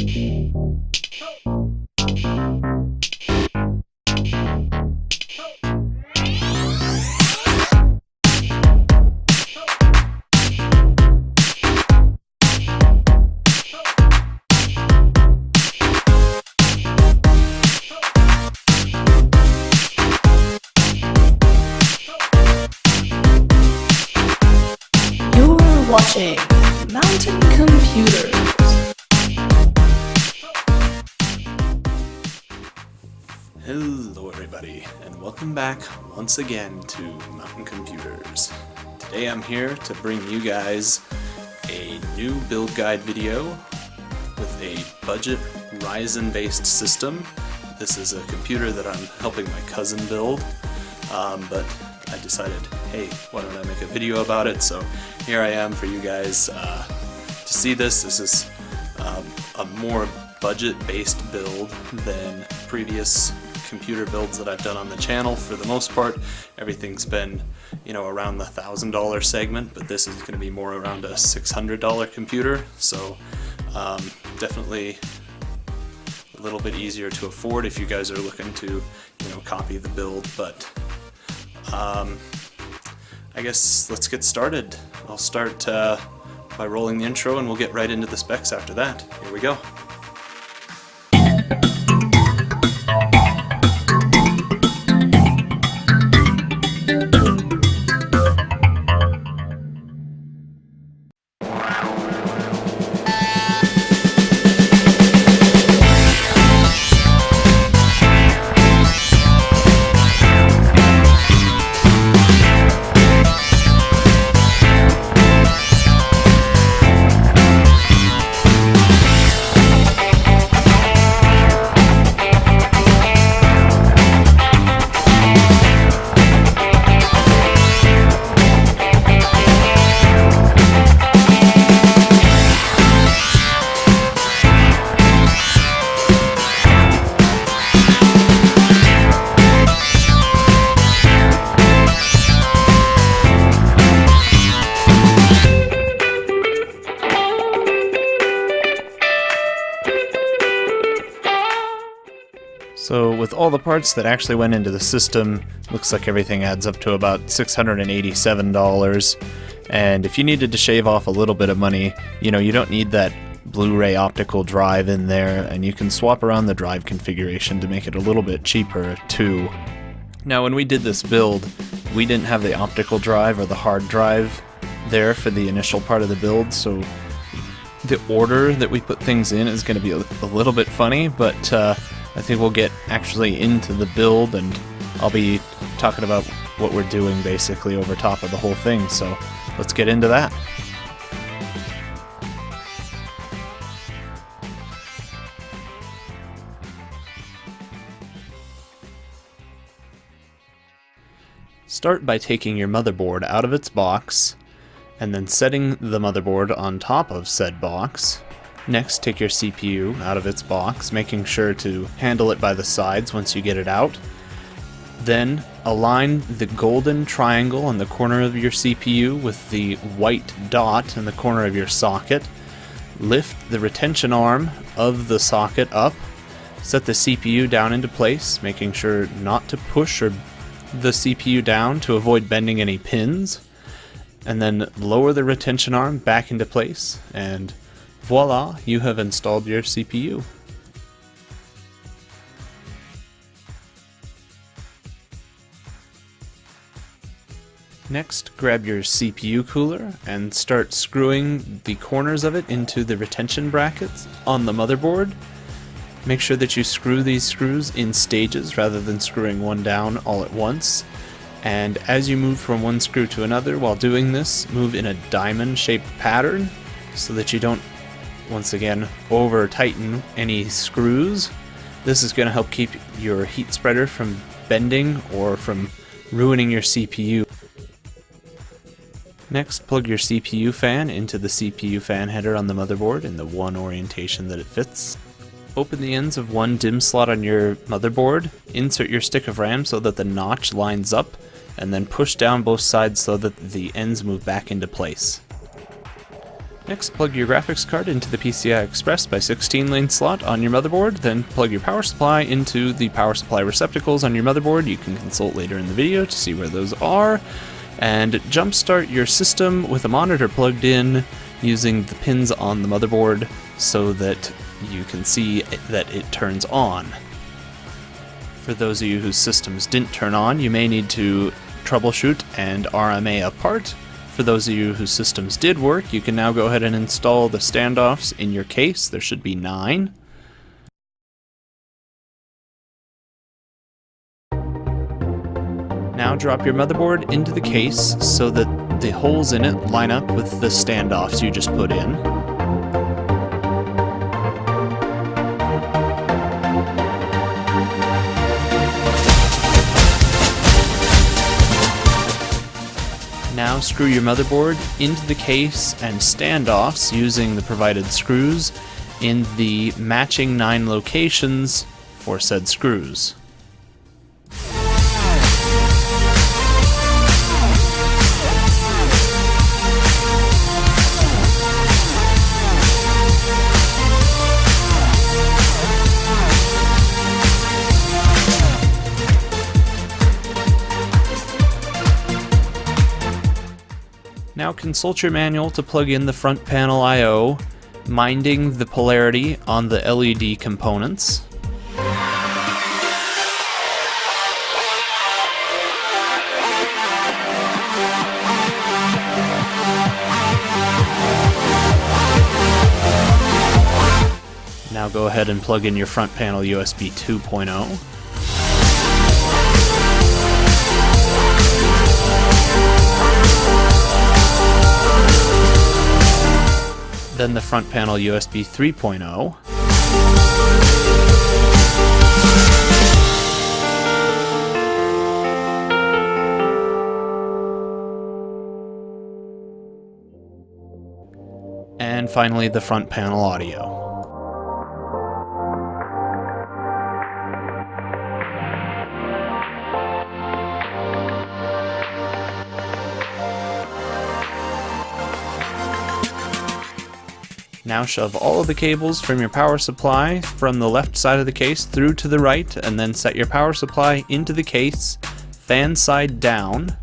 Watching Mountain Computers. Hello everybody, and welcome back once again to Mountain Computers. Today I'm here to bring you guys a new build guide video with a budget Ryzen based system. This is a computer that I'm helping my cousin build, but I decided, hey, why don't I make a video about it? So here I am for you guys to see this. This is a more budget-based build than previous computer builds that I've done on the channel. For the most part, everything's been, around the $1,000 segment, but this is going to be more around a $600 computer. So definitely a little bit easier to afford if you guys are looking to, copy the build. But I guess let's get started. I'll start by rolling the intro and we'll get right into the specs after that. Here we go. So with all the parts that actually went into the system, looks like everything adds up to about $687. And if you needed to shave off a little bit of money, you don't need that Blu-ray optical drive in there, and you can swap around the drive configuration to make it a little bit cheaper too. Now when we did this build, we didn't have the optical drive or the hard drive there for the initial part of the build, so the order that we put things in is going to be a little bit funny, but I think we'll get actually into the build, and I'll be talking about what we're doing basically over top of the whole thing, so let's get into that. Start by taking your motherboard out of its box, and then setting the motherboard on top of said box. Next, take your CPU out of its box, making sure to handle it by the sides once you get it out. Then, align the golden triangle in the corner of your CPU with the white dot in the corner of your socket. Lift the retention arm of the socket up. Set the CPU down into place, making sure not to push the CPU down to avoid bending any pins. And then lower the retention arm back into place, and voila, you have installed your CPU. Next, grab your CPU cooler and start screwing the corners of it into the retention brackets on the motherboard. Make sure that you screw these screws in stages rather than screwing one down all at once. And as you move from one screw to another while doing this, move in a diamond-shaped pattern so that you don't, once again, over tighten any screws. This is going to help keep your heat spreader from bending or from ruining your CPU. Next, plug your CPU fan into the CPU fan header on the motherboard in the one orientation that it fits. Open the ends of one DIMM slot on your motherboard, insert your stick of RAM so that the notch lines up, and then push down both sides so that the ends move back into place. Next, plug your graphics card into the PCI Express by 16-lane slot on your motherboard, then plug your power supply into the power supply receptacles on your motherboard. You can consult later in the video to see where those are. And jumpstart your system with a monitor plugged in using the pins on the motherboard so that you can see that it turns on. For those of you whose systems didn't turn on, you may need to troubleshoot and RMA a part. For those of you whose systems did work, you can now go ahead and install the standoffs in your case. There should be 9. Now drop your motherboard into the case so that the holes in it line up with the standoffs you just put in. Now screw your motherboard into the case and standoffs using the provided screws in the matching 9 locations for said screws. Now consult your manual to plug in the front panel I/O, minding the polarity on the LED components. Now go ahead and plug in your front panel USB 2.0. Then the front panel USB 3.0. And finally the front panel audio. Now shove all of the cables from your power supply from the left side of the case through to the right, and then set your power supply into the case, fan side down.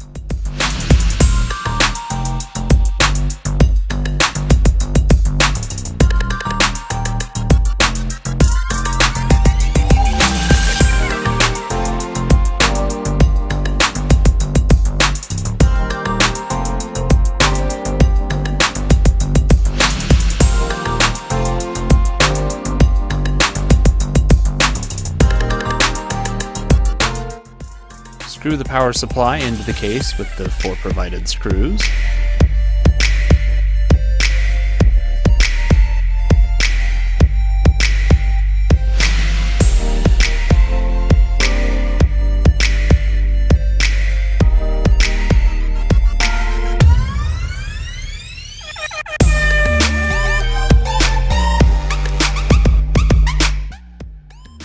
Screw the power supply into the case with the 4 provided screws.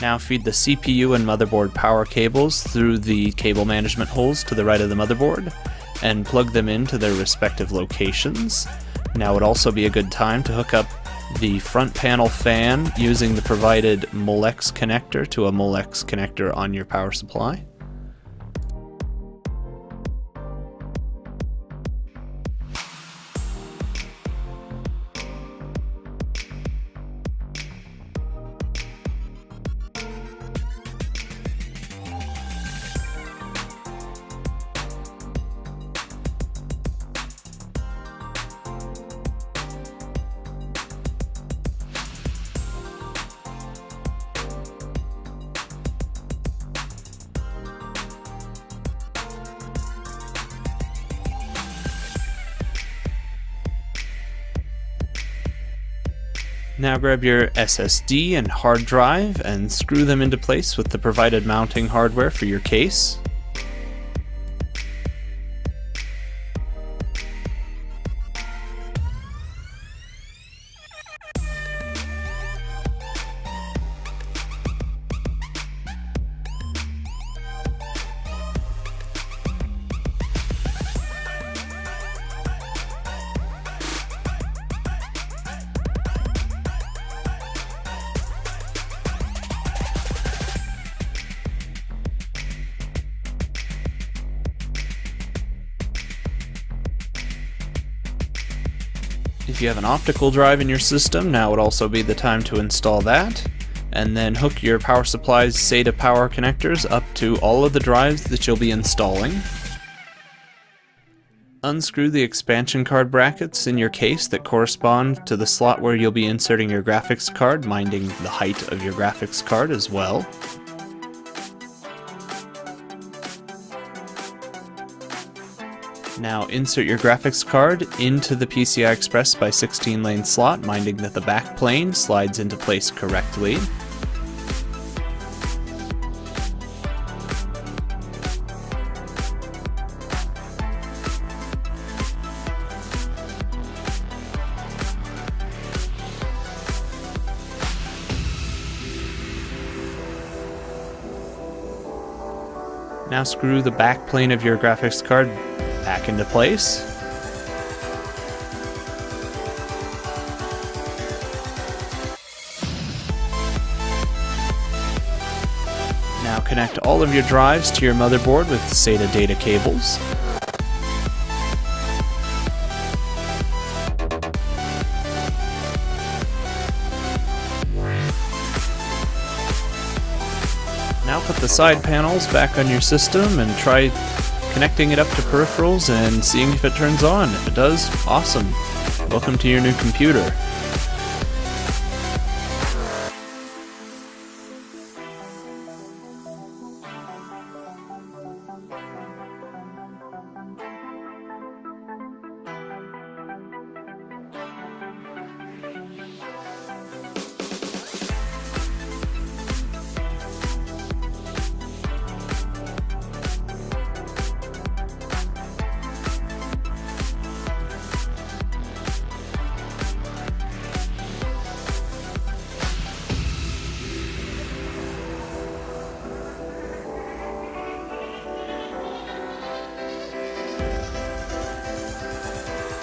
Now feed the CPU and motherboard power cables through the cable management holes to the right of the motherboard and plug them into their respective locations. Now would also be a good time to hook up the front panel fan using the provided Molex connector to a Molex connector on your power supply. Now grab your SSD and hard drive and screw them into place with the provided mounting hardware for your case. If you have an optical drive in your system, now would also be the time to install that. And then hook your power supply's SATA power connectors up to all of the drives that you'll be installing. Unscrew the expansion card brackets in your case that correspond to the slot where you'll be inserting your graphics card, minding the height of your graphics card as well. Now insert your graphics card into the PCI Express by 16 lane slot, minding that the back plane slides into place correctly. Now screw the back plane of your graphics card back into place. Now connect all of your drives to your motherboard with SATA data cables. Now put the side panels back on your system and try connecting it up to peripherals and seeing if it turns on. If it does, awesome. Welcome to your new computer.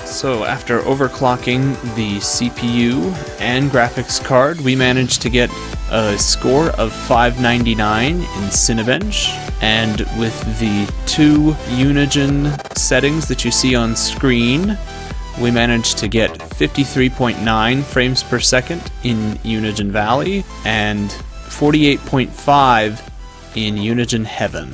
So after overclocking the CPU and graphics card, we managed to get a score of 599 in Cinebench, and with the 2 Unigen settings that you see on screen, we managed to get 53.9 frames per second in Unigen Valley and 48.5 in Unigen Heaven.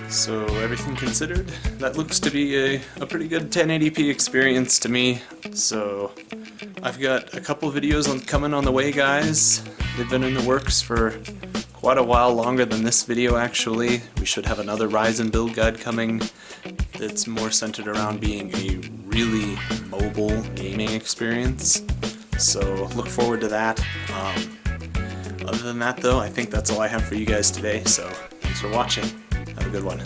So everything considered, that looks to be a pretty good 1080p experience to me. So I've got a couple videos coming on the way, guys. They've been in the works for quite a while, longer than this video actually. We should have another Ryzen build guide coming that's more centered around being a really mobile gaming experience. So look forward to that. Other than that though, I think that's all I have for you guys today, so thanks for watching. Have a good one.